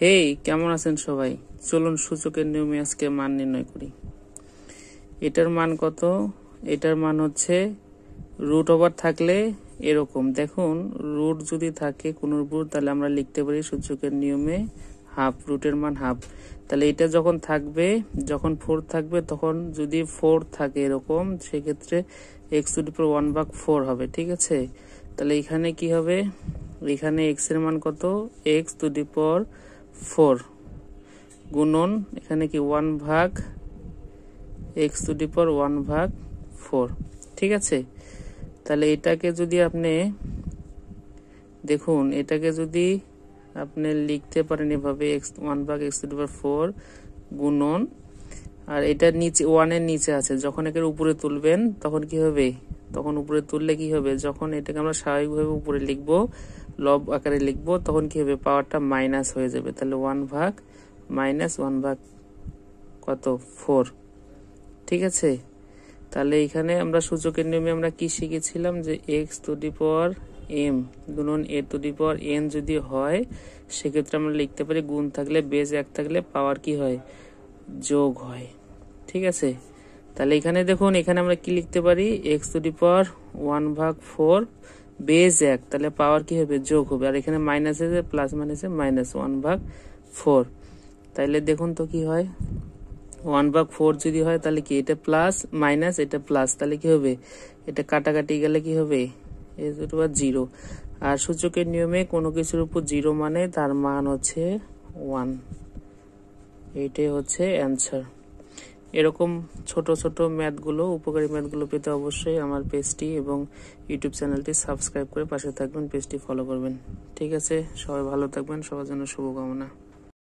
হেই, কেমন আছেন সবাই? চলুন সূচকের নিয়মে আজকে মান নির্ণয় করি। এটার মান কত? এটার মান হচ্ছে রুট ওভার থাকলে এরকম দেখুন, রুট যদি থাকে কোনোর উপর, তাহলে আমরা লিখতে পারি সূচকের নিয়মে হাফ, রুটের মান হাফ। তাহলে এটা যখন থাকবে, যখন 4 থাকবে, তখন যদি 4 থাকে এরকম, সেক্ষেত্রে এক্স টু দি পাওয়ার 1/4 হবে। ঠিক আছে, তাহলে এখানে কি হবে? এখানে এক্স এর মান কত? এক্স টু দি পাওয়ার 4 গুণন এখানে কি 1/, এক্স টু দি পাওয়ার 1/4। ঠিক আছে, তাহলে এটাকে যদি আপনি দেখুন, এটাকে যদি আপনি লিখতে পারেন এভাবে, এক্স 1/, এক্স টু দি পাওয়ার 4 গুণন, আর এটা নিচে 1 এর নিচে আছে, যখন এটার উপরে তুলবেন তখন কি হবে? তখন উপরে তুললে কি হবে? যখন এটাকে আমরা স্বাভাবিকভাবে উপরে লিখবো, লব আকারে লিখবো, তখন কি হবে? পাওয়ারটা মাইনাস হয়ে যাবে। তাহলে 1/, মাইনাস 1/, কত? 4। ঠিক আছে, তাহলে এখানে আমরা সূচকের নিয়মে আমরা কি শিখেছিলাম? যে x to the power m গুণন a two the power N যদি হয়, সেক্ষেত্রে আমরা লিখতে পারি গুণ থাকলে, বেজ 1 থাকলে পাওয়ার কি হয়? যোগ হয়। ঠিক আছে, তাহলে এখানে দেখুন, এখানে আমরা কি লিখতে পারি? X to the power 1/4 base 1, তাহলে পাওয়ার কি হবে? যোগ হবে। আর এখানে মাইনাস আছে, প্লাস মাইনাসে মাইনাস 1/4। তাইলে দেখুন তো কি হয়? 1/4 যদি হয়, তাহলে কি এটা প্লাস মাইনাস এটা প্লাস, তাহলে কি হবে? এটা কাটাকাটি গেলে কি হবে? এটা 0। আর সূচকের নিয়মে কোনো কিছুর উপর 0 মানে তার মান হচ্ছে 1। এইটাই হচ্ছে অ্যান্সার। এরকম ছোট ছোট ম্যাথগুলো, উপকারী ম্যাথগুলো পেতে অবশ্যই আমার পেজটি এবং ইউটিউব চ্যানেলটি সাবস্ক্রাইব করে পাশে থাকবেন, পেজটি ফলো করবেন। ঠিক আছে, সবাই ভালো থাকবেন, সবার জন্য শুভকামনা।